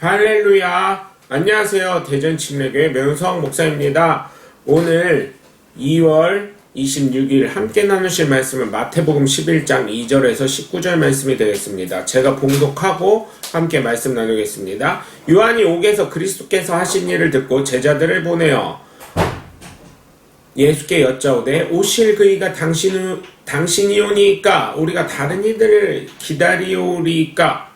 할렐루야. 안녕하세요. 대전침례교회 명성 목사입니다. 오늘 2월 26일 함께 나누실 말씀은 마태복음 11장 2절에서 19절 말씀이 되겠습니다. 제가 봉독하고 함께 말씀 나누겠습니다. 요한이 옥에서 그리스도께서 하신 일을 듣고 제자들을 보내어 예수께 여짜오되 오실 그이가 당신이오니까 우리가 다른 이들을 기다리오리까.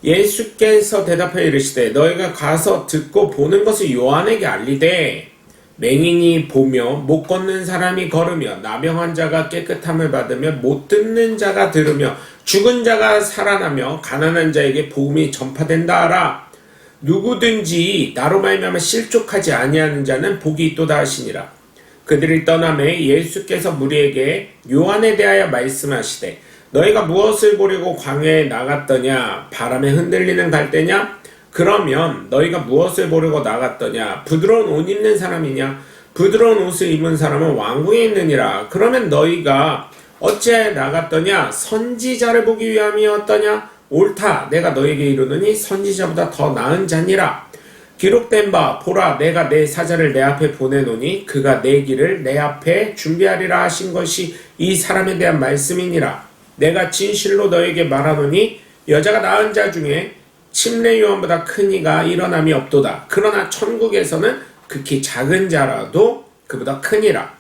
예수께서 대답하여 이르시되 너희가 가서 듣고 보는 것을 요한에게 알리되 맹인이 보며 못 걷는 사람이 걸으며 나병한 자가 깨끗함을 받으며 못 듣는 자가 들으며 죽은 자가 살아나며 가난한 자에게 복음이 전파된다 하라. 누구든지 나로 말미암아 실족하지 아니하는 자는 복이 있도다 하시니라. 그들이 떠나매 예수께서 무리에게 요한에 대하여 말씀하시되 너희가 무엇을 보려고 광야에 나갔더냐? 바람에 흔들리는 갈대냐? 그러면 너희가 무엇을 보려고 나갔더냐? 부드러운 옷 입는 사람이냐? 부드러운 옷을 입은 사람은 왕궁에 있느니라. 그러면 너희가 어찌하여 나갔더냐? 선지자를 보기 위함이었더냐? 옳다. 내가 너희에게 이르노니 선지자보다 더 나은 자니라. 기록된 바 보라 내가 내 사자를 내 앞에 보내노니 그가 내 길을 내 앞에 준비하리라 하신 것이 이 사람에 대한 말씀이니라. 내가 진실로 너에게 말하노니 여자가 낳은 자 중에 침례 요한보다 큰 이가 일어남이 없도다. 그러나 천국에서는 극히 작은 자라도 그보다 크니라.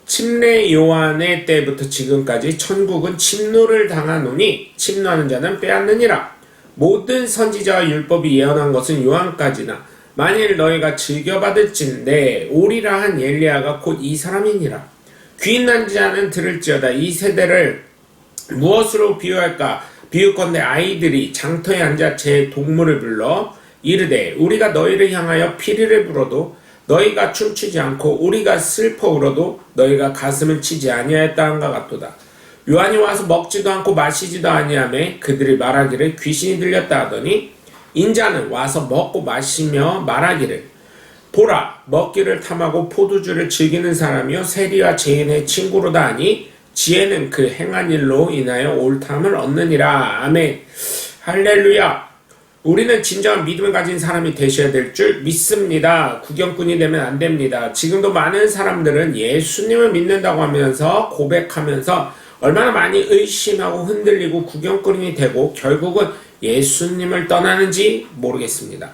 침례 요한의 때부터 지금까지 천국은 침노를 당하노니 침노하는 자는 빼앗느니라. 모든 선지자와 율법이 예언한 것은 요한까지나 만일 너희가 즐겨받을진대 오리라 한 엘리야가 곧 이 사람이니라. 귀 있는 자는 들을지어다. 이 세대를 무엇으로 비유할까? 비유컨대 아이들이 장터에 앉아 제 동물을 불러 이르되 우리가 너희를 향하여 피리를 불어도 너희가 춤추지 않고 우리가 슬퍼 울어도 너희가 가슴을 치지 아니하였다 한가 같도다. 요한이 와서 먹지도 않고 마시지도 아니하매 그들이 말하기를 귀신이 들렸다 하더니 인자는 와서 먹고 마시며 말하기를 보라 먹기를 탐하고 포도주를 즐기는 사람이요 세리와 죄인의 친구로다 하니 지혜는 그 행한 일로 인하여 옳다함을 얻느니라. 아멘. 할렐루야. 우리는 진정한 믿음을 가진 사람이 되셔야 될 줄 믿습니다. 구경꾼이 되면 안 됩니다. 지금도 많은 사람들은 예수님을 믿는다고 하면서 고백하면서 얼마나 많이 의심하고 흔들리고 구경꾼이 되고 결국은 예수님을 떠나는지 모르겠습니다.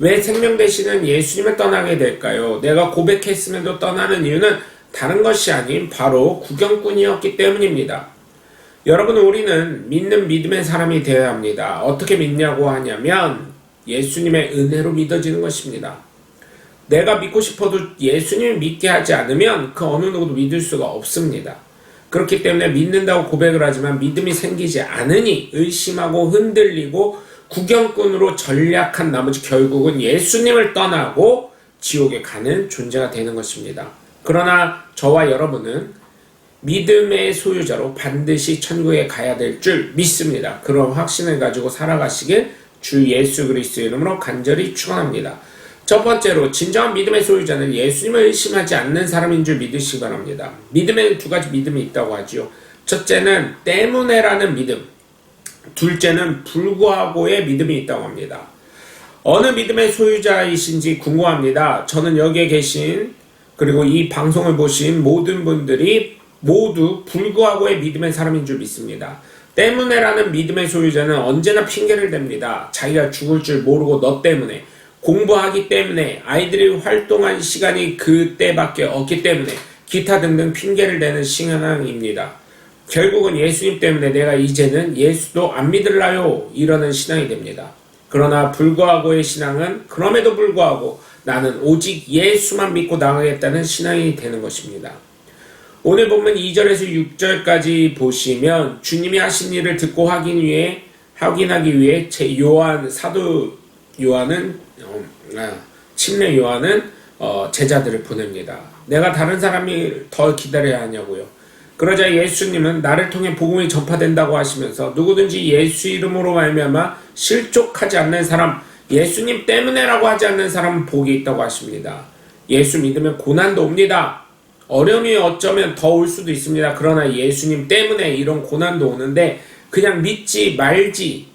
왜 생명 되시는 예수님을 떠나게 될까요? 내가 고백했음에도 떠나는 이유는 다른 것이 아닌 바로 구경꾼이었기 때문입니다. 여러분, 우리는 믿는 믿음의 사람이 되어야 합니다. 어떻게 믿냐고 하냐면 예수님의 은혜로 믿어지는 것입니다. 내가 믿고 싶어도 예수님을 믿게 하지 않으면 그 어느 누구도 믿을 수가 없습니다. 그렇기 때문에 믿는다고 고백을 하지만 믿음이 생기지 않으니 의심하고 흔들리고 구경꾼으로 전략한 나머지 결국은 예수님을 떠나고 지옥에 가는 존재가 되는 것입니다. 그러나 저와 여러분은 믿음의 소유자로 반드시 천국에 가야 될 줄 믿습니다. 그런 확신을 가지고 살아가시길 주 예수 그리스도의 이름으로 간절히 축원합니다. 첫 번째로 진정한 믿음의 소유자는 예수님을 의심하지 않는 사람인 줄 믿으시기 바랍니다. 믿음에는 두 가지 믿음이 있다고 하죠. 첫째는 때문에라는 믿음, 둘째는 불구하고의 믿음이 있다고 합니다. 어느 믿음의 소유자이신지 궁금합니다. 저는 여기에 계신 그리고 이 방송을 보신 모든 분들이 모두 불구하고의 믿음의 사람인 줄 믿습니다. 때문에라는 믿음의 소유자는 언제나 핑계를 댑니다. 자기가 죽을 줄 모르고 너 때문에, 공부하기 때문에, 아이들이 활동한 시간이 그때밖에 없기 때문에 기타 등등 핑계를 대는 신앙입니다. 결국은 예수님 때문에 내가 이제는 예수도 안 믿을라요 이러는 신앙이 됩니다. 그러나 불구하고의 신앙은 그럼에도 불구하고 나는 오직 예수만 믿고 나가겠다는 신앙이 되는 것입니다. 오늘 보면 2절에서 6절까지 보시면 주님이 하신 일을 듣고 확인하기 위해 사도 요한은 침례 요한은 제자들을 보냅니다. 내가 다른 사람이 더 기다려야 하냐고요. 그러자 예수님은 나를 통해 복음이 전파된다고 하시면서 누구든지 예수 이름으로 말미암아 실족하지 않는 사람, 예수님 때문에라고 하지 않는 사람은 복이 있다고 하십니다. 예수 믿으면 고난도 옵니다. 어려움이 어쩌면 더 올 수도 있습니다. 그러나 예수님 때문에 이런 고난도 오는데 그냥 믿지 말지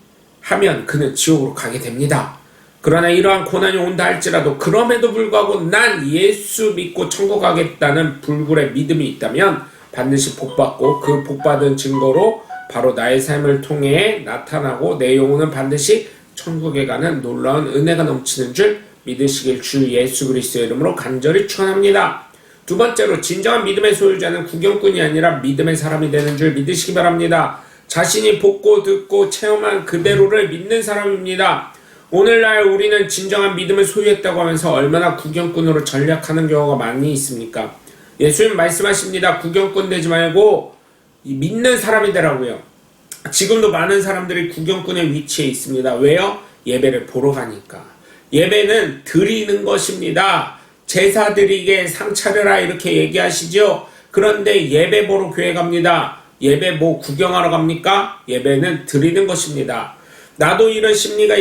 하면 그는 지옥으로 가게 됩니다. 그러나 이러한 고난이 온다 할지라도 그럼에도 불구하고 난 예수 믿고 천국 가겠다는 불굴의 믿음이 있다면 반드시 복받고 그 복받은 증거로 바로 나의 삶을 통해 나타나고 내 영혼은 반드시 천국에 가는 놀라운 은혜가 넘치는 줄 믿으시길 주 예수 그리스도의 이름으로 간절히 축원합니다. 두 번째로 진정한 믿음의 소유자는 구경꾼이 아니라 믿음의 사람이 되는 줄 믿으시기 바랍니다. 자신이 보고 듣고 체험한 그대로를 믿는 사람입니다. 오늘날 우리는 진정한 믿음을 소유했다고 하면서 얼마나 구경꾼으로 전략하는 경우가 많이 있습니까? 예수님 말씀하십니다. 구경꾼 되지 말고 믿는 사람이 되라고요. 지금도 많은 사람들이 구경꾼의 위치에 있습니다. 왜요? 예배를 보러 가니까. 예배는 드리는 것입니다. 제사 드리게 상 차려라 이렇게 얘기하시죠. 그런데 예배 보러 교회 갑니다. 예배 뭐 구경하러 갑니까? 예배는 드리는 것입니다. 나도 이런 심리가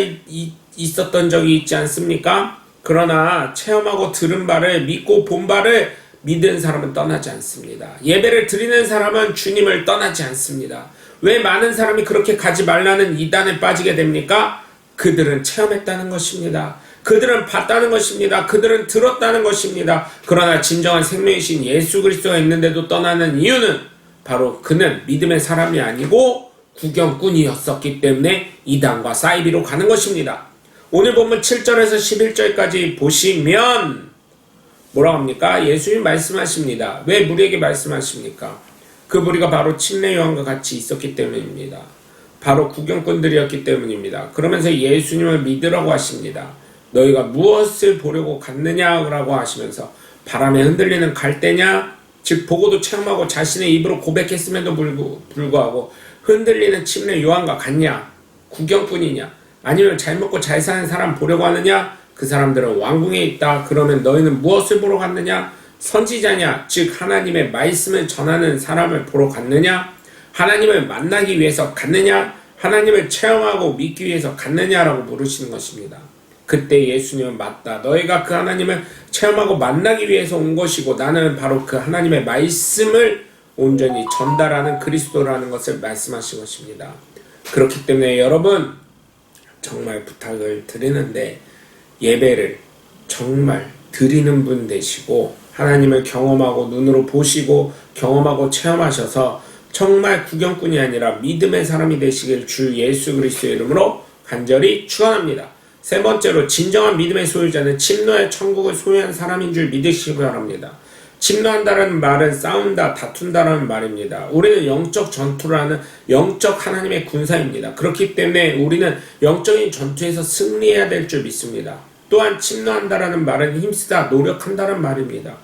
있었던 적이 있지 않습니까? 그러나 체험하고 들은 바를 믿고 본 바를 믿은 사람은 떠나지 않습니다. 예배를 드리는 사람은 주님을 떠나지 않습니다. 왜 많은 사람이 그렇게 가지 말라는 이단에 빠지게 됩니까? 그들은 체험했다는 것입니다. 그들은 봤다는 것입니다. 그들은 들었다는 것입니다. 그러나 진정한 생명이신 예수 그리스도가 있는데도 떠나는 이유는 바로 그는 믿음의 사람이 아니고 구경꾼이었었기 때문에 이단과 사이비로 가는 것입니다. 오늘 본문 7절에서 11절까지 보시면 뭐라고 합니까? 예수님 말씀하십니다. 왜 무리에게 말씀하십니까? 그 무리가 바로 침례 요한과 같이 있었기 때문입니다. 바로 구경꾼들이었기 때문입니다. 그러면서 예수님을 믿으라고 하십니다. 너희가 무엇을 보려고 갔느냐라고 하시면서 바람에 흔들리는 갈대냐? 즉 보고도 체험하고 자신의 입으로 고백했음에도 불구하고 흔들리는 침례 요한과 같냐? 구경꾼이냐? 아니면 잘 먹고 잘 사는 사람 보려고 하느냐? 그 사람들은 왕궁에 있다. 그러면 너희는 무엇을 보러 갔느냐? 선지자냐? 즉 하나님의 말씀을 전하는 사람을 보러 갔느냐? 하나님을 만나기 위해서 갔느냐? 하나님을 체험하고 믿기 위해서 갔느냐라고 물으시는 것입니다. 그때 예수님은 맞다. 너희가 그 하나님을 체험하고 만나기 위해서 온 것이고 나는 바로 그 하나님의 말씀을 온전히 전달하는 그리스도라는 것을 말씀하신 것입니다. 그렇기 때문에 여러분 정말 부탁을 드리는데 예배를 정말 드리는 분 되시고 하나님을 경험하고 눈으로 보시고 경험하고 체험하셔서 정말 구경꾼이 아니라 믿음의 사람이 되시길 주 예수 그리스도의 이름으로 간절히 축원합니다. 세 번째로 진정한 믿음의 소유자는 침노의 천국을 소유한 사람인 줄 믿으시기 바랍니다. 침노한다는 말은 싸운다, 다툰다라는 말입니다. 우리는 영적 전투를 하는 영적 하나님의 군사입니다. 그렇기 때문에 우리는 영적인 전투에서 승리해야 될 줄 믿습니다. 또한 침노한다라는 말은 힘쓰다, 노력한다는 말입니다.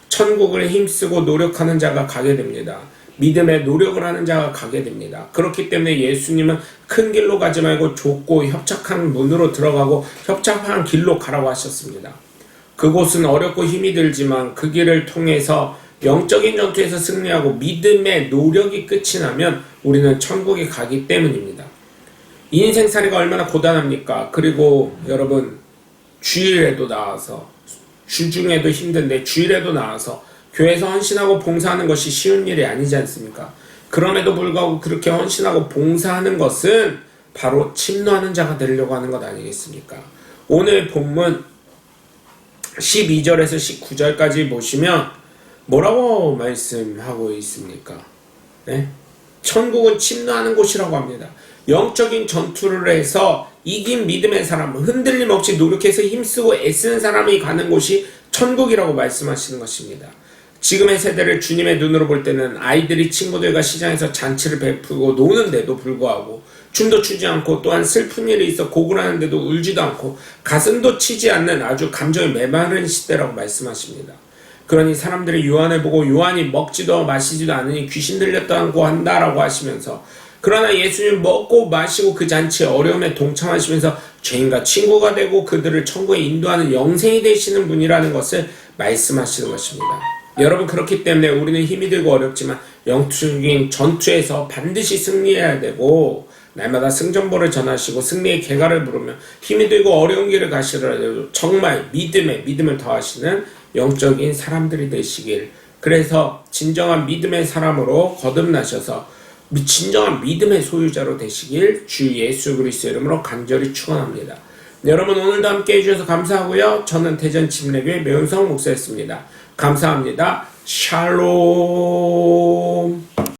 천국을 힘쓰고 노력하는 자가 가게 됩니다. 믿음에 노력을 하는 자가 가게 됩니다. 그렇기 때문에 예수님은 큰 길로 가지 말고 좁고 협착한 문으로 들어가고 협착한 길로 가라고 하셨습니다. 그곳은 어렵고 힘이 들지만 그 길을 통해서 영적인 전투에서 승리하고 믿음의 노력이 끝이 나면 우리는 천국에 가기 때문입니다. 인생살이가 얼마나 고단합니까? 그리고 여러분 주일에도 나와서 주중에도 힘든데 주일에도 나와서 교회에서 헌신하고 봉사하는 것이 쉬운 일이 아니지 않습니까? 그럼에도 불구하고 그렇게 헌신하고 봉사하는 것은 바로 침노하는 자가 되려고 하는 것 아니겠습니까? 오늘 본문 12절에서 19절까지 보시면 뭐라고 말씀하고 있습니까? 네? 천국은 침노하는 곳이라고 합니다. 영적인 전투를 해서 이긴 믿음의 사람, 흔들림 없이 노력해서 힘쓰고 애쓰는 사람이 가는 곳이 천국이라고 말씀하시는 것입니다. 지금의 세대를 주님의 눈으로 볼 때는 아이들이 친구들과 시장에서 잔치를 베풀고 노는데도 불구하고 춤도 추지 않고 또한 슬픈 일이 있어 고군하는데도 울지도 않고 가슴도 치지 않는 아주 감정이 메마른 시대라고 말씀하십니다. 그러니 사람들이 요한을 보고 요한이 먹지도 마시지도 않으니 귀신 들렸다고 한다라고 하시면서 그러나 예수님 먹고 마시고 그 잔치에 어려움에 동참하시면서 죄인과 친구가 되고 그들을 천국에 인도하는 영생이 되시는 분이라는 것을 말씀하시는 것입니다. 여러분 그렇기 때문에 우리는 힘이 들고 어렵지만 영적인 전투에서 반드시 승리해야 되고 날마다 승전보를 전하시고 승리의 계가를 부르며 힘이 들고 어려운 길을 가시더라도 정말 믿음을 더하시는 영적인 사람들이 되시길 그래서 진정한 믿음의 사람으로 거듭나셔서 진정한 믿음의 소유자로 되시길 주 예수 그리스도 이름으로 간절히 축원합니다. 여러분 오늘도 함께 해주셔서 감사하고요. 저는 대전 침례교회 매운성 목사였습니다. 감사합니다. 샬롬.